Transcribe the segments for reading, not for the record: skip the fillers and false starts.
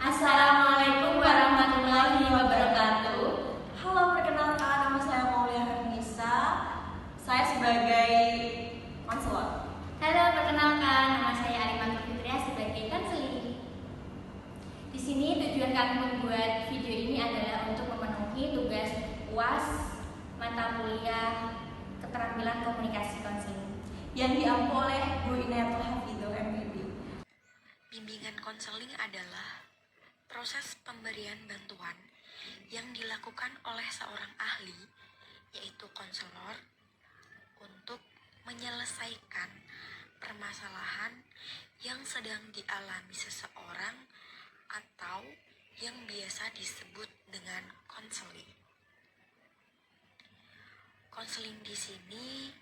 Assalamualaikum warahmatullahi wabarakatuh. Halo, perkenalkan nama saya Maulia Hernisa. Saya sebagai konselor. Halo, perkenalkan nama saya Aliman Fitria sebagai konseling. Di sini tujuan kami membuat video ini adalah untuk memenuhi tugas UAS mata kuliah keterampilan komunikasi konseling yang diampu oleh Bu Inayatul Hafidho MPD. Bimbingan konseling adalah proses pemberian bantuan yang dilakukan oleh seorang ahli, yaitu konselor, untuk menyelesaikan permasalahan yang sedang dialami seseorang atau yang biasa disebut dengan konseling. Konseling di sini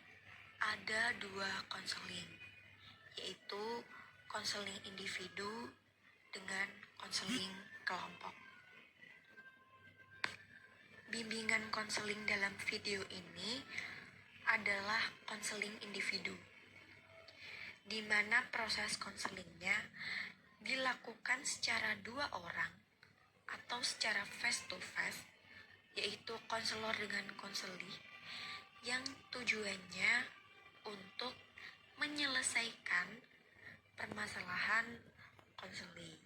ada dua konseling, yaitu konseling individu dengan konseling kelompok. Bimbingan konseling dalam video ini adalah konseling individu, di mana proses konselingnya dilakukan secara dua orang atau secara face to face, yaitu konselor dengan konseli, yang tujuannya untuk menyelesaikan permasalahan konseling.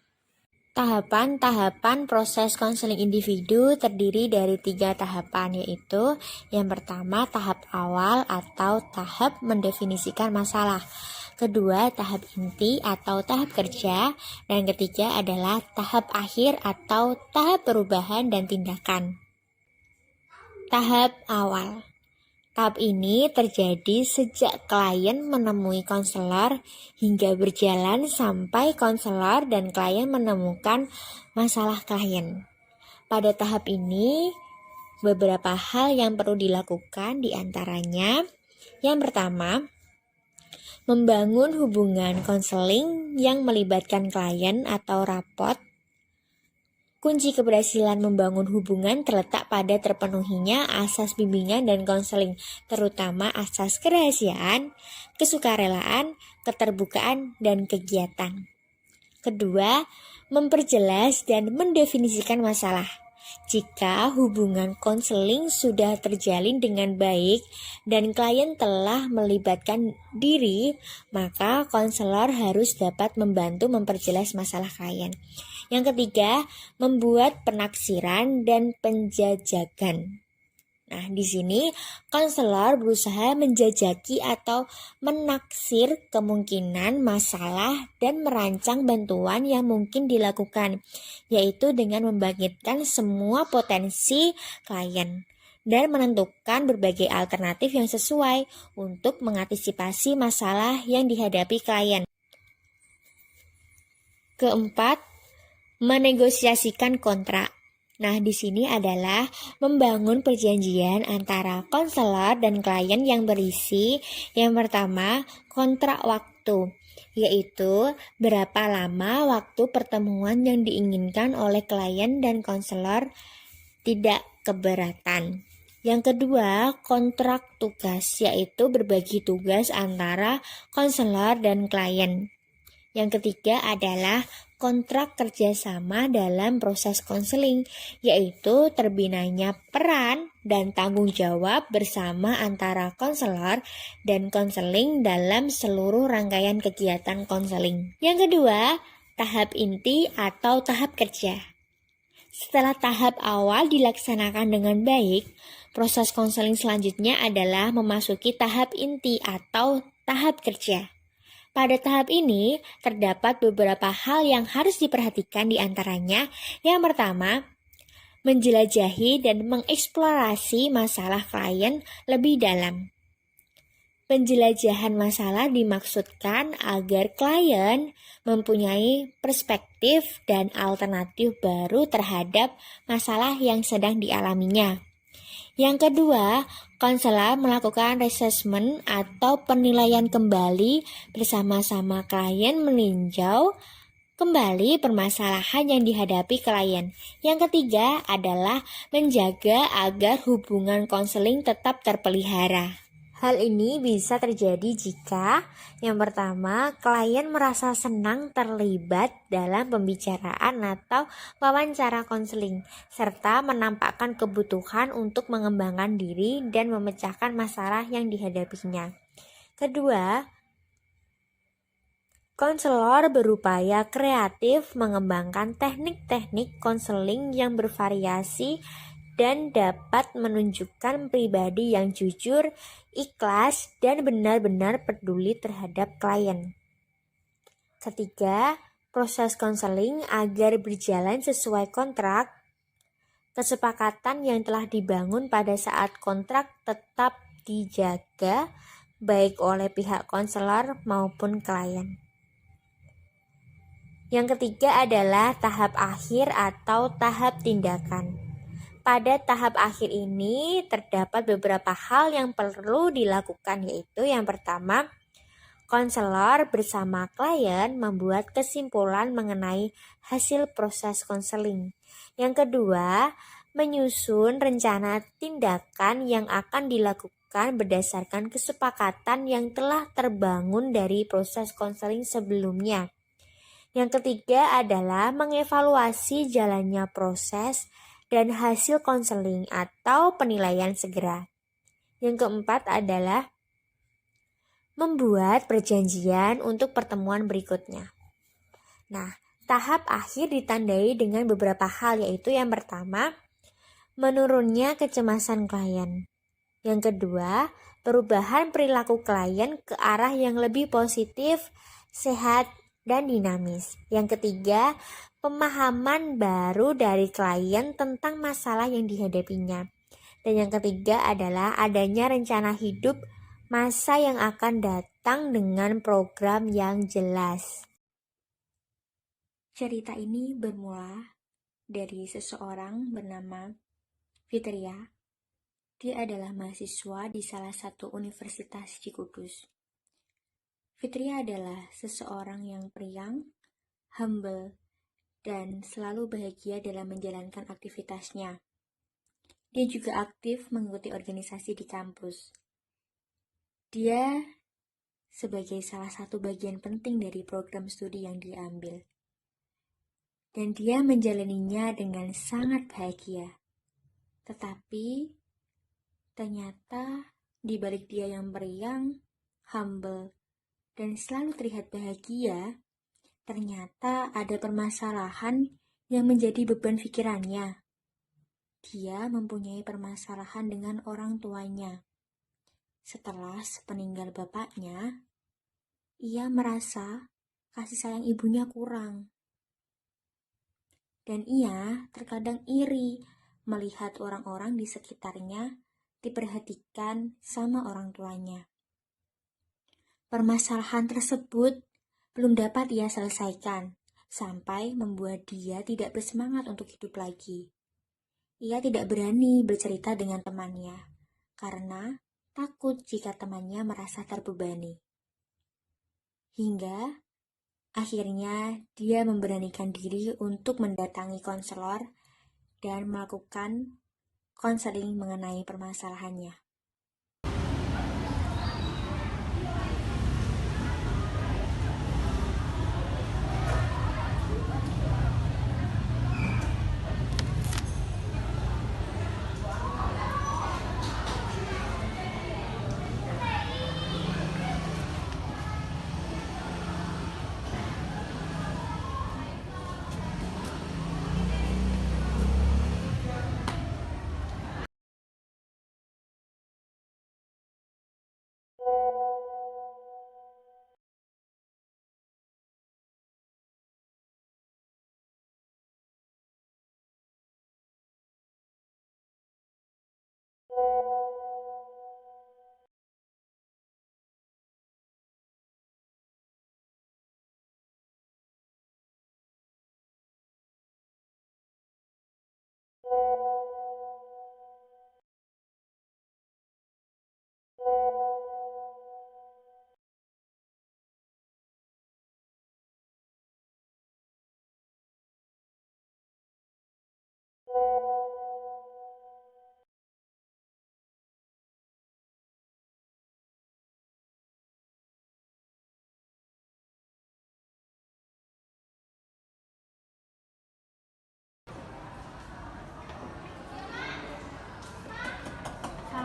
Tahapan-tahapan proses konseling individu terdiri dari 3 tahapan, yaitu yang pertama tahap awal atau tahap mendefinisikan masalah, kedua tahap inti atau tahap kerja, dan ketiga adalah tahap akhir atau tahap perubahan dan tindakan. Tahap awal. Tahap ini terjadi sejak klien menemui konselor hingga berjalan sampai konselor dan klien menemukan masalah klien. Pada tahap ini, beberapa hal yang perlu dilakukan diantaranya, yang pertama, membangun hubungan konseling yang melibatkan klien atau rapot. Kunci keberhasilan membangun hubungan terletak pada terpenuhinya asas bimbingan dan konseling, terutama asas kerahasiaan, kesukarelaan, keterbukaan, dan kegiatan. Kedua, memperjelas dan mendefinisikan masalah. Jika hubungan konseling sudah terjalin dengan baik dan klien telah melibatkan diri, maka konselor harus dapat membantu memperjelas masalah klien. Yang ketiga, membuat penaksiran dan penjajakan. Nah, di sini konselor berusaha menjajaki atau menaksir kemungkinan masalah dan merancang bantuan yang mungkin dilakukan, yaitu dengan membangkitkan semua potensi klien dan menentukan berbagai alternatif yang sesuai untuk mengantisipasi masalah yang dihadapi klien. Keempat, menegosiasikan kontrak. Nah, di sini adalah membangun perjanjian antara konselor dan klien yang berisi yang pertama, kontrak waktu, yaitu berapa lama waktu pertemuan yang diinginkan oleh klien dan konselor tidak keberatan. Yang kedua, kontrak tugas, yaitu berbagi tugas antara konselor dan klien. Yang ketiga adalah kontrak kerjasama dalam proses konseling, yaitu terbinanya peran dan tanggung jawab bersama antara konselor dan konseling dalam seluruh rangkaian kegiatan konseling. Yang kedua, tahap inti atau tahap kerja. Setelah tahap awal dilaksanakan dengan baik, proses konseling selanjutnya adalah memasuki tahap inti atau tahap kerja. Pada tahap ini, terdapat beberapa hal yang harus diperhatikan, di antaranya yang pertama, menjelajahi dan mengeksplorasi masalah klien lebih dalam. Penjelajahan masalah dimaksudkan agar klien mempunyai perspektif dan alternatif baru terhadap masalah yang sedang dialaminya. Yang kedua, konselor melakukan assessment atau penilaian kembali bersama-sama klien meninjau kembali permasalahan yang dihadapi klien. Yang ketiga adalah menjaga agar hubungan konseling tetap terpelihara. Hal ini bisa terjadi jika yang pertama, klien merasa senang terlibat dalam pembicaraan atau wawancara konseling, serta menampakkan kebutuhan untuk mengembangkan diri dan memecahkan masalah yang dihadapinya. Kedua, konselor berupaya kreatif mengembangkan teknik-teknik konseling yang bervariasi dan dapat menunjukkan pribadi yang jujur, ikhlas, dan benar-benar peduli terhadap klien. Ketiga, proses konseling agar berjalan sesuai kontrak, kesepakatan yang telah dibangun pada saat kontrak tetap dijaga baik oleh pihak konselor maupun klien. Yang ketiga adalah tahap akhir atau tahap tindakan. Pada tahap akhir ini terdapat beberapa hal yang perlu dilakukan, yaitu yang pertama, konselor bersama klien membuat kesimpulan mengenai hasil proses konseling. Yang kedua, menyusun rencana tindakan yang akan dilakukan berdasarkan kesepakatan yang telah terbangun dari proses konseling sebelumnya. Yang ketiga adalah mengevaluasi jalannya proses dan hasil konseling atau penilaian segera. Yang keempat adalah membuat perjanjian untuk pertemuan berikutnya. Nah, tahap akhir ditandai dengan beberapa hal, yaitu yang pertama, menurunnya kecemasan klien. Yang kedua, perubahan perilaku klien ke arah yang lebih positif, sehat, dan dinamis. Yang ketiga, pemahaman baru dari klien tentang masalah yang dihadapinya. Dan yang ketiga adalah adanya rencana hidup masa yang akan datang dengan program yang jelas. Cerita ini bermula dari seseorang bernama Fitria. Dia adalah mahasiswa di salah satu universitas di Kudus. Fitria adalah seseorang yang periang, humble, dan selalu bahagia dalam menjalankan aktivitasnya. Dia juga aktif mengikuti organisasi di kampus. Dia sebagai salah satu bagian penting dari program studi yang dia ambil. Dan dia menjalaninya dengan sangat bahagia. Tetapi ternyata di balik dia yang periang, humble, dan selalu terlihat bahagia, ternyata ada permasalahan yang menjadi beban pikirannya. Dia mempunyai permasalahan dengan orang tuanya. Setelah sepeninggal bapaknya, ia merasa kasih sayang ibunya kurang. Dan ia terkadang iri melihat orang-orang di sekitarnya diperhatikan sama orang tuanya. Permasalahan tersebut belum dapat ia selesaikan, sampai membuat dia tidak bersemangat untuk hidup lagi. Ia tidak berani bercerita dengan temannya, karena takut jika temannya merasa terbebani. Hingga akhirnya dia memberanikan diri untuk mendatangi konselor dan melakukan konseling mengenai permasalahannya.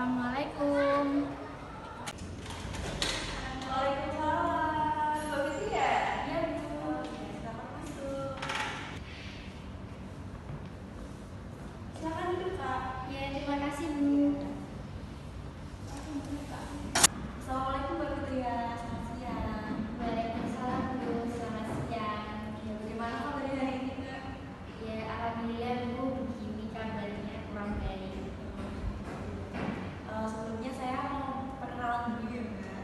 Assalamualaikum. Waalaikumsalam. Mbak Fitri ya? Iya, Bu. Selamat masuk. Silakan duduk, Kak. Ya, terima kasih, Bu. Assalamualaikum Mbak Fitri ya. Selamat siang. Waalaikumsalam, Bu. Selamat siang. Ya, bagaimana kabarnya hari ini, Kak? Ya, alhamdulillah, Bu. Begini kabarnya kurang baik. Sebelumnya saya mau perkenalan dulu ya, Mbak.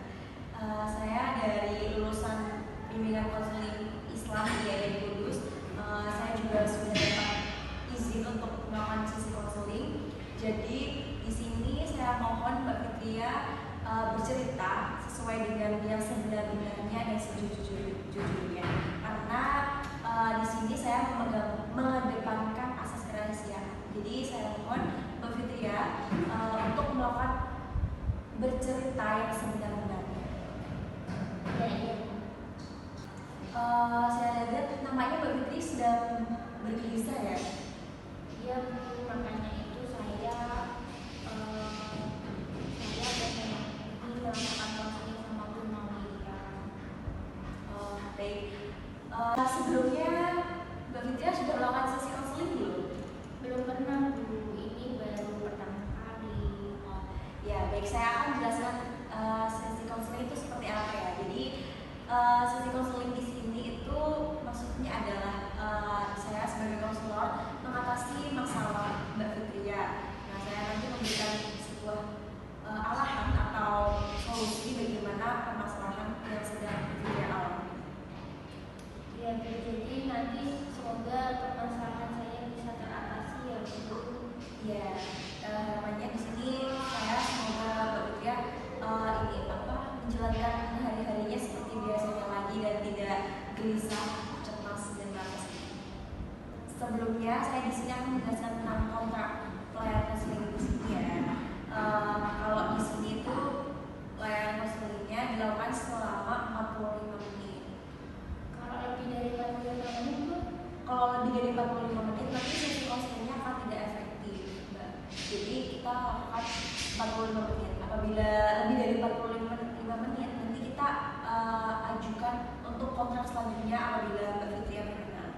Saya dari lulusan bimbingan konseling Islam IAIN Kudus. Saya juga sudah dapat izin untuk melakukan sesi konseling. Jadi di sini saya mohon Mbak Fitria bercerita sesuai dengan yang sebenar-benarnya dan sejujur-jujurnya. Karena di sini saya mengedepankan asas kerahasiaan. Jadi saya mohon Mbak Fitria untuk melakukan bercerita yang sebenar-benarnya. Ya, iya, Bu. Saya lihat namanya Mbak Fitri sedang bergelisah ya. Iya, Bu. Makanya itu saya biasanya ini melakukan konseling sama Bu Maulia. Baik. Sebelumnya Mbak Fitri sudah melakukan sesi konseling belum? Belum pernah, Bu. Ini baru pertama kali. Ya, baik, saya akan jelaskan sesi konseling itu seperti apa ya. Jadi sesi konseling di sini itu maksudnya adalah saya sebagai konselor mengatasi masalah Mbak Fitria. Nah, saya nanti memberikan sebuah arahan atau solusi bagaimana permasalahan yang sedang Fitria alami. Ya, Bu. Jadi nanti semoga permasalahan saya bisa teratasi ya, Bu. Ya, namanya di sini saya semoga Mbak Fitria ini menjalankan hari-harinya seperti biasanya lagi dan tidak gelisah, cemas dan malas. Sebelumnya saya di sini akan menjelaskan tentang kontrak pelayanan konseling di sini ya. Kalau di sini itu pelayanan konselingnya dilakukan selama 45 menit. Kalau lebih dari 45 menit, Bu? Kalau lebih dari 45 menit nanti sesi konselingnya akan tidak efektif, Mbak. Jadi kita lakukan 45 menit. Apabila lebih dari 45 menit nanti kita ajukan untuk kontrak selanjutnya apabila Mbak Fitria berkenan.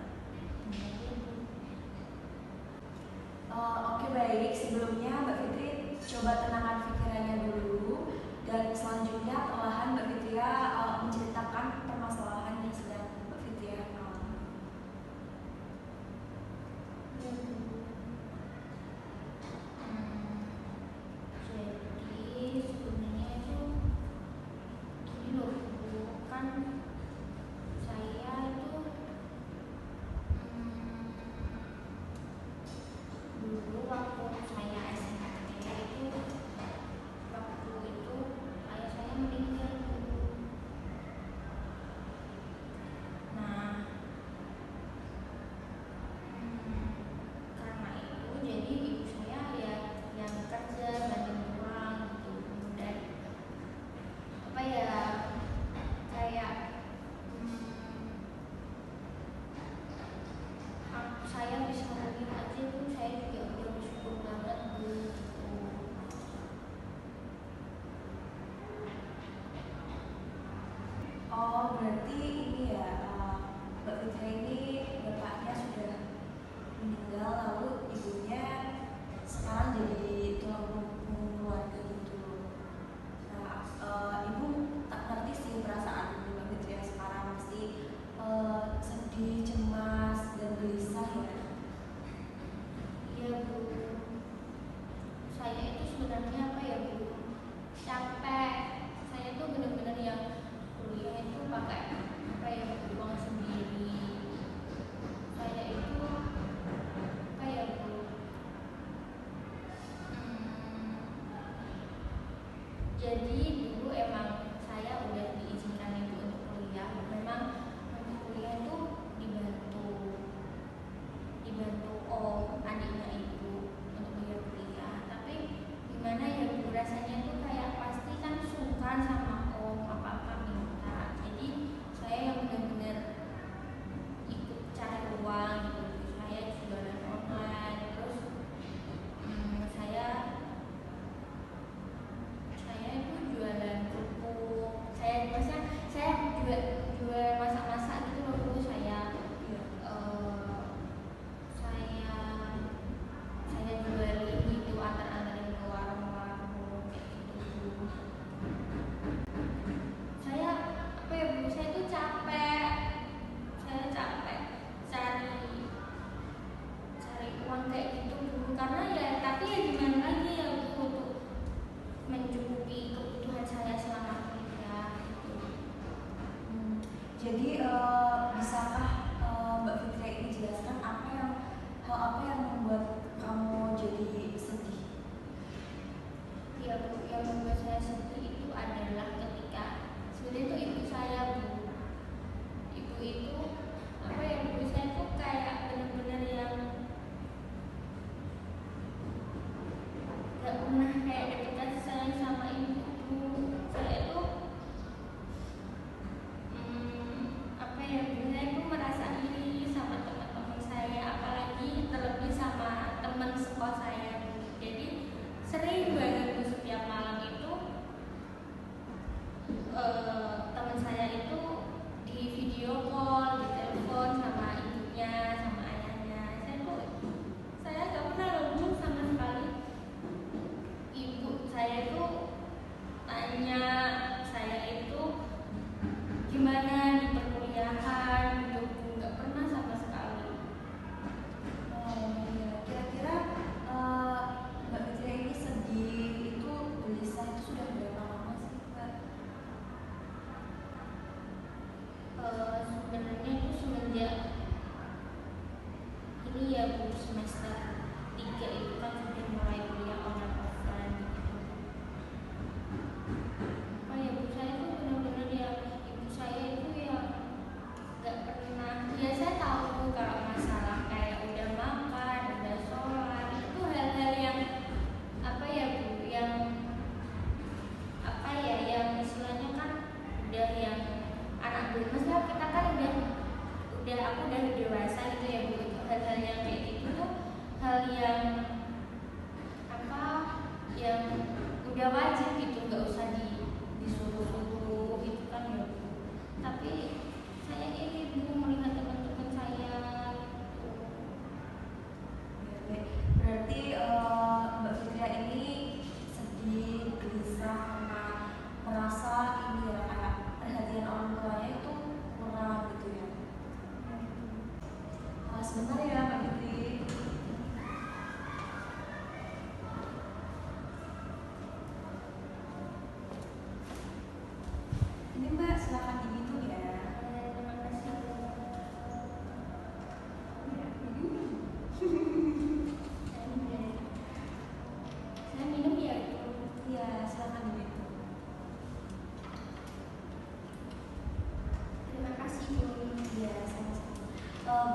Oke, baik. Sebelumnya Mbak Fitri coba tenangkan pikirannya dulu dan selanjutnya perlahan Mbak Fitria menceritakan permasalahan yang sedang Mbak Fitria alami. Ya, Bu. Jadi sebenarnya itu gini loh, Bu. Kan saya itu dulu waktu saya SMP itu ayah saya meninggal, Bu. Nah, karena itu jadi ibu saya ya yang kerja banting tulang gitu, dan apa ya, kayak saya bisa ngomongin aja tuh saya juga udah bersyukur banget, Bu, gitu. Oh, berarti ini ya, Mbak Fitria ini bapaknya sudah meninggal lalu ibunya sekarang jadi tulang punggung keluarga gitu. Nah, ibu tak ngerti sih perasaan Mbak Fitria sekarang pasti sedih, cemas, dan gelisah ya. Iya, Bu. Saya itu sebenarnya apa ya, Bu, capek. Saya tuh bener-bener yang kuliah itu pakai apa ya, uang sendiri. Saya itu apa ya, Bu, jadi dulu emang saya udah diizinkan ibu untuk kuliah. Memang untuk kuliah itu dibantu om adiknya ibu untuk biaya kuliah. Tapi gimana ya, Bu, rasanya tuh kayak pasti kan sungkan sama om, apa-apa minta. Jadi saya yang benar-benar ikut cari uang gitu. Saya jualan online, terus saya kos saya. Jadi sering banget Bu, setiap malam itu teman saya itu di video call, di telepon sama ibunya, sama ayahnya. Saya nggak pernah loh sama sekali. Ibu saya itu tanya saya itu gimana di perkuliahan, gitu, nggak pernah sama sekali. Ya. Kira-kira Mbak Fitria ini sedih itu gelisah itu sudah berapa lama sih Mbak? Sebenarnya itu semenjak ini ya Bu, semester 3 itu kan sudah mulai kuliah online offline gitu. Apa ya Bu, saya tuh benar-benar ya, ibu saya itu ya nggak pernah, ya saya tahu kalau masalah kayak udah makan, udah sholat, itu hal-hal yang apa ya Bu, yang apa ya, yang istilahnya kan udah yang anak Bu, maksudnya kita kan aku udah dewasa gitu ya Bu, hal-hal yang kayak gitu tuh hal yang apa, yang udah wajib gitu, nggak usah disuruh-suruh gitu kan ya Bu. Tapi saya ini Bu melihat teman-teman saya gitu. Baik. Berarti Mbak Fitria ini sedih, gelisah karena merasa ini ya kayak perhatian orang tuanya itu kurang gitu ya. Sebentar ya Mbak Fitri. Ini Mbak silakan diminum ya. Terima kasih Bu. Saya minum ya Bu. Iya, silakan diminum. Terima kasih Bu. Iya, sama-sama.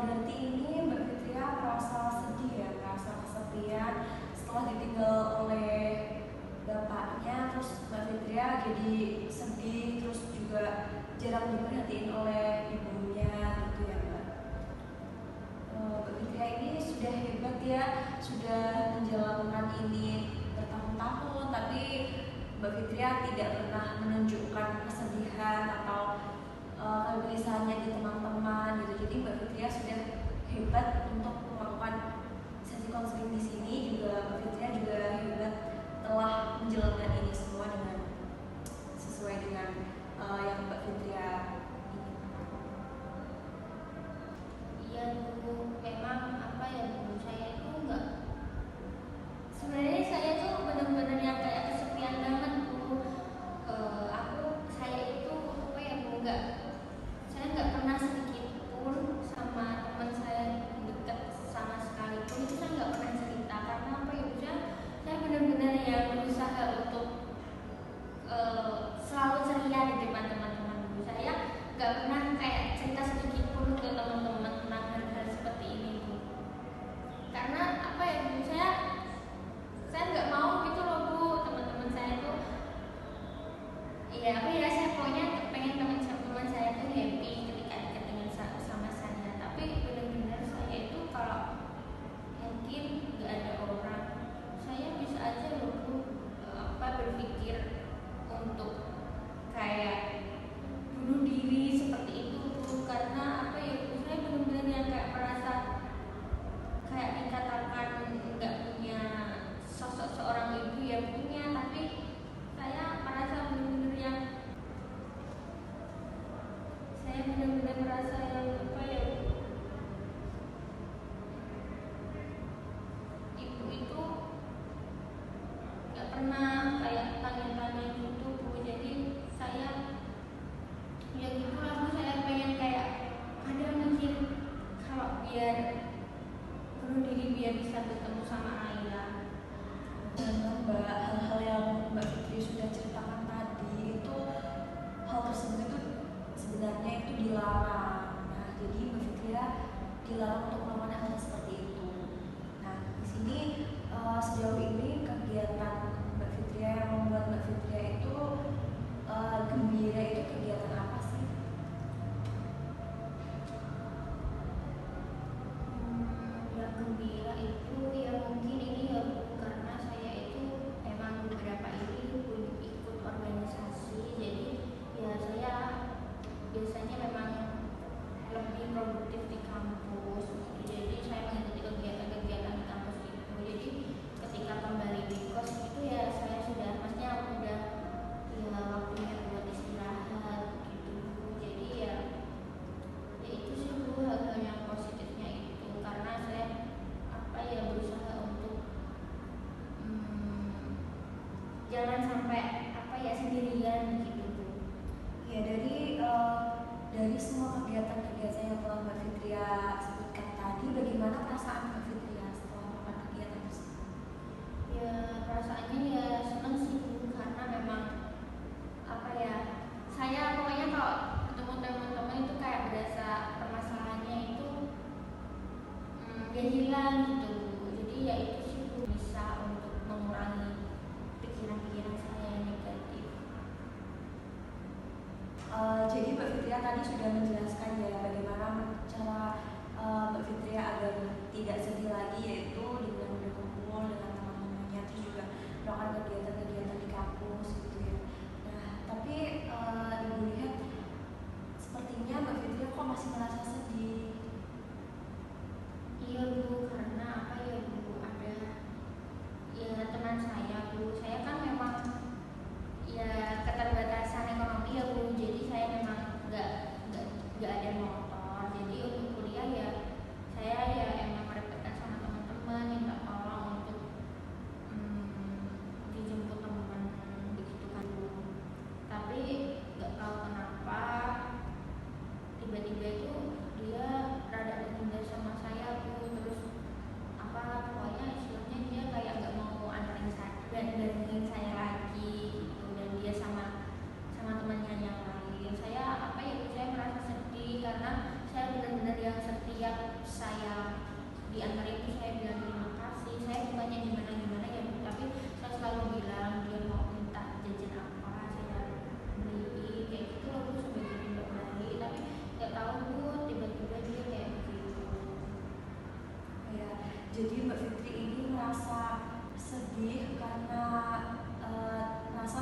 Berarti ini Mbak Fitria merasa sedih ya, merasa kesepian setelah ditinggal oleh bapaknya, terus Mbak Fitria jadi sedih, terus juga jarang diperhatiin oleh ibunya gitu ya Mbak. Mbak Fitria ini sudah hebat ya, sudah menjalankan ini bertahun-tahun, tapi Mbak Fitria tidak pernah menunjukkan kesedihan atau kegelisahannya di teman-teman gitu. Jadi Mbak Fitria sudah hebat untuk melakukan sesi konseling di sini. Juga Mbak Fitria juga hebat telah menjalankan ini semua dengan sesuai dengan yang Mbak Fitria inginkan. Iya Bu, memang apa ya Bu, saya itu enggak, sebenarnya saya tuh benar-benar yang kayak kesepian banget Bu. Saya itu apa ya Bu, saya nggak pernah sedikit pun sama teman saya dekat sama sekalipun itu saya nggak pernah cerita, karena apa ya Bu, saya benar-benar yang berusaha untuk selalu ceria di depan teman-teman Bu. Saya nggak pernah kayak cerita sedikit pun ke teman-teman tentang hal-hal seperti ini Bu. Karena apa ya Bu, saya nggak mau gitu loh Bu, teman-teman saya tuh ya apa ya, saya pokoknya pengen teman-teman saya tuh happy ketika dekat dengan sama saya. Tapi benar-benar saya itu kalau mungkin nggak ada orang, saya bisa aja loh Bu berpikir untuk kayak bunuh diri seperti itu Bu. Karena apa ya Bu, saya benar-benar yang kayak merasa kayak dikatakan nggak punya sosok seorang ibu, ya punya, tapi saya merasa benar-benar yang merasa yang apa ya Bu, ibu itu nggak pernah kayak tanya-tanya gitu Bu. Jadi saya ya gitu lah Bu, saya pengen kayak ada mikir kalau biar bunuh diri biar bisa ketemu sama Ayla. Dan Mbak, hal-hal yang Mbak Fitri sudah ceritakan tadi itu hal tersebut itu sebenarnya itu dilarang. Nah, jadi Mbak Fitria dilarang untuk melakukan hal seperti itu. Nah, di sini sejauh ini kegiatan Mbak Fitria udah hilang gitu Bu. Jadi ya itu sih Bu, bisa untuk mengurangi pikiran-pikiran saya yang negatif. Jadi Mbak Fitria tadi sudah menjelaskan ya bagaimana cara Mbak Fitria agar tidak sedih lagi, yaitu dengan berkumpul dengan teman-temannya, terus juga melakukan kegiatan-kegiatan di kampus gitu ya. Nah, tapi Ibu lihat sepertinya Mbak Fitria kok masih merasa sedih. Iya Bu, karena apa ya Bu, ada ya teman saya Bu, saya kan memang ya keterbatasan ekonomi ya Bu, jadi saya memang nggak ada motor, jadi untuk kuliah ya saya ya emang merepotkan sama teman-teman, minta tolong untuk dijemput teman begitu kan Bu. Tapi nggak tahu kenapa tiba-tiba itu dia rada terhindar sama saya Bu, terus apa pokoknya istilahnya dia kayak nggak mau anterin saya dan barengin saya lagi gitu, dan dia sama temannya yang lain. Saya apa ya, saya merasa sedih karena saya benar-benar yang setiap saya diantarin itu saya bilang terima kasih, saya bukannya gimana ya Bu, tapi saya selalu bilang dia mau minta jajan apa saya beli kayak gitu loh Bu, sebagai tindak baik. Tapi nggak tahu Bu, tiba-tiba dia kayak begitu. Ya, jadi Mbak Fitri ini merasa sedih karena merasa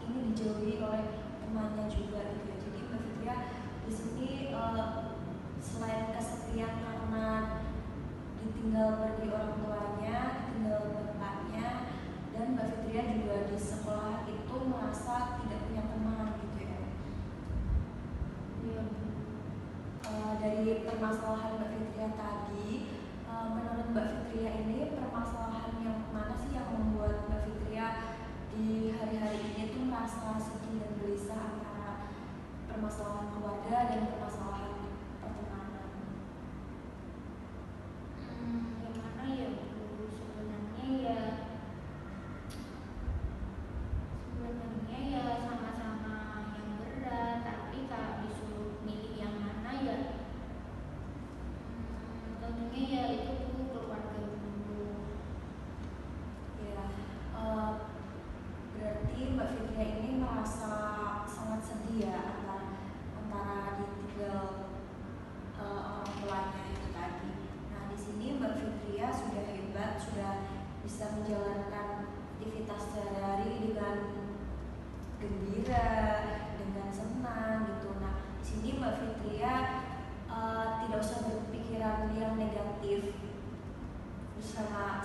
ini dijauhi oleh temannya juga gitu ya. Jadi Mbak Fitria di sini selain kesepian karena ditinggal pergi orang tuanya, ditinggal bapaknya, dan Mbak Fitria juga di sekolah itu merasa tidak punya teman gitu ya. Iya Bu. Dari permasalahan Mbak Fitria tadi, menurut Mbak Fitria ini permasalahan yang mana sih yang membuat Mbak Fitria di hari-hari ini tuh merasa sedih dan gelisah antara permasalahan keluarga dan permasalahan pertemanan? Yang mana ya Bu, sebenarnya ya sama-sama yang berat, tapi kalau disuruh milih yang mana ya tentunya ya itu Bu, keluarga dulu. Ya, berarti Mbak Fitria ini merasa sangat sedih ya antara ditinggal orang tuanya itu tadi. Nah, di sini Mbak Fitria sudah hebat, sudah bisa menjalankan aktivitas sehari-hari dengan gembira, dengan senang gitu. Nah, di sini Mbak Fitria tidak usah berpikiran yang negatif bersama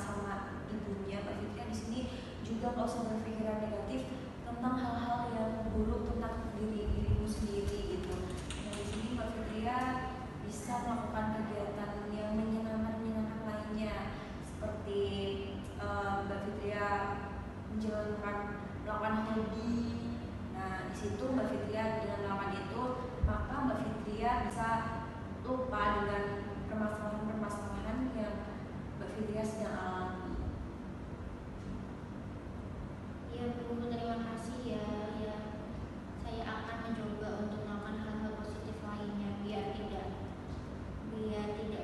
ibunya. Mbak Fitria di sini juga nggak usah berpikiran negatif tentang hal-hal yang buruk tentang dirimu sendiri gitu. Nah, di sini Mbak Fitria bisa melakukan kegiatan yang menyenangkan lainnya, seperti Mbak Fitria melakukan hobi. Nah, di situ Mbak Fitria dengan melakukan itu, maka Mbak Fitria bisa lupa dengan permasalahan yang Mbak Fitria sedang alami. Ya Bu, terima kasih ya. Ya, saya akan mencoba untuk melakukan hal-hal positif lainnya biar tidak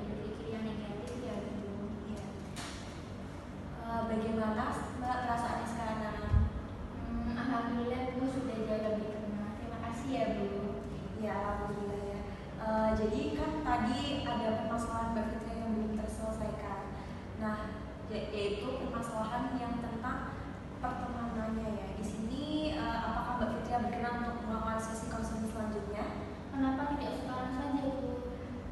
berpikir yang negatif ya Bu. Ya. Bagaimana Mbak perasaannya sekarang? Alhamdulillah Bu, sudah jauh lebih tenang. Terima kasih ya Bu. Ya, alhamdulillah ya. Jadi kan tadi ada permasalahan Mbak Fitria yang belum terselesaikan. Nah, yaitu permasalahan yang tentang pertemanannya ya. Di sini apakah Mbak Fitria berkenan untuk melakukan sesi konseling selanjutnya? Kenapa tidak sekarang saja Bu?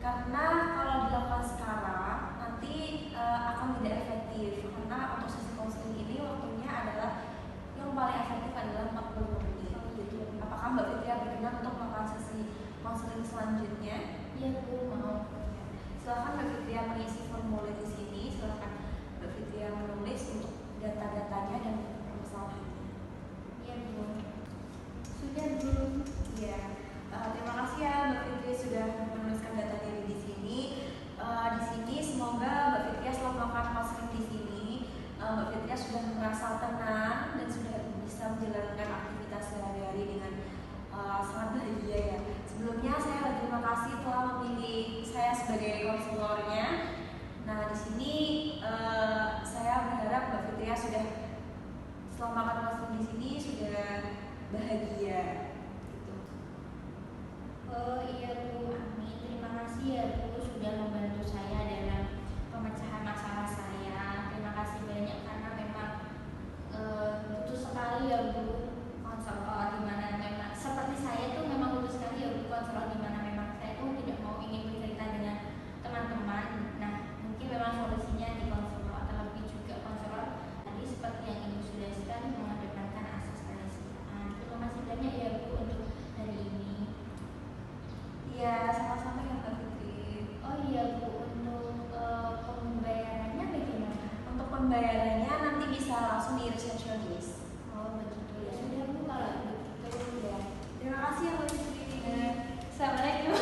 Karena kalau dilakukan sekarang nanti akan tidak efektif. Karena untuk sesi konseling ini waktunya adalah yang paling efektif adalah 40 menit gitu. Apakah Mbak Fitria berkenan untuk melakukan sesi konseling selanjutnya? Iya Bu, mau. Silakan Mbak Fitria mengisi formulir di sini. Silakan Mbak Fitria menulis untuk data-datanya dan permasalahannya. Iya Bu. Sudah Bu. Ya, terima kasih ya Mbak Fitri sudah menuliskan data diri di sini. Di sini semoga Mbak Fitria setelah melakukan konseling di sini, Mbak Fitria sudah merasa tenang dan sudah bisa menjalankan aktivitas sehari-hari dengan sangat bahagia ya. Sebelumnya saya berterima kasih telah memilih saya sebagai konselornya. Nah, di sini pembayarannya nanti bisa langsung di resepsionis. Oh begitu ya sudah Bu, kalau begitu ya. Terima kasih ya Bu Sri. Assalamualaikum.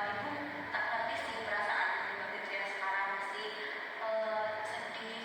Ibu tak ngerti sih perasaan ibu gitu ya, sekarang mesti sedih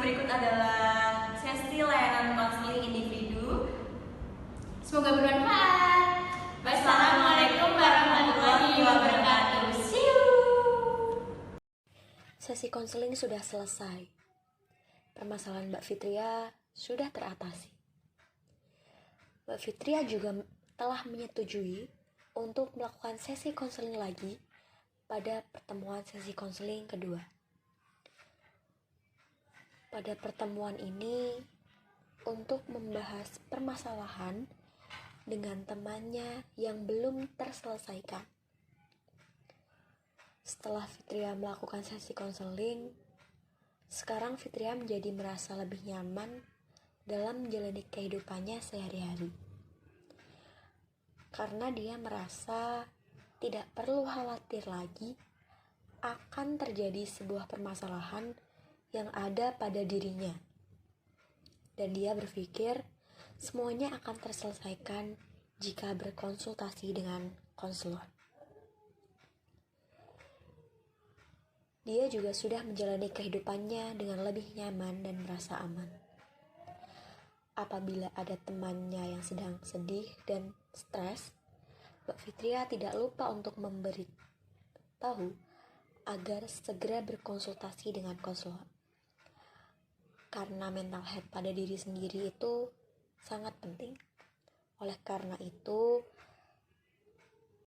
berikut adalah sesi layanan konseling individu. Semoga bermanfaat. Wassalamualaikum warahmatullahi wabarakatuh. See you. Sesi konseling sudah selesai. Permasalahan Mbak Fitria sudah teratasi. Mbak Fitria juga telah menyetujui untuk melakukan sesi konseling lagi pada pertemuan sesi konseling kedua. Pada pertemuan ini, untuk membahas permasalahan dengan temannya yang belum terselesaikan. Setelah Fitria melakukan sesi konseling, sekarang Fitria menjadi merasa lebih nyaman dalam menjalani kehidupannya sehari-hari. Karena dia merasa tidak perlu khawatir lagi akan terjadi sebuah permasalahan yang ada pada dirinya. Dan dia berpikir semuanya akan terselesaikan jika berkonsultasi dengan konselor. Dia juga sudah menjalani kehidupannya dengan lebih nyaman dan merasa aman. Apabila ada temannya yang sedang sedih dan stres, Mbak Fitria tidak lupa untuk memberitahu agar segera berkonsultasi dengan konselor. Karena mental health pada diri sendiri itu sangat penting. Oleh karena itu,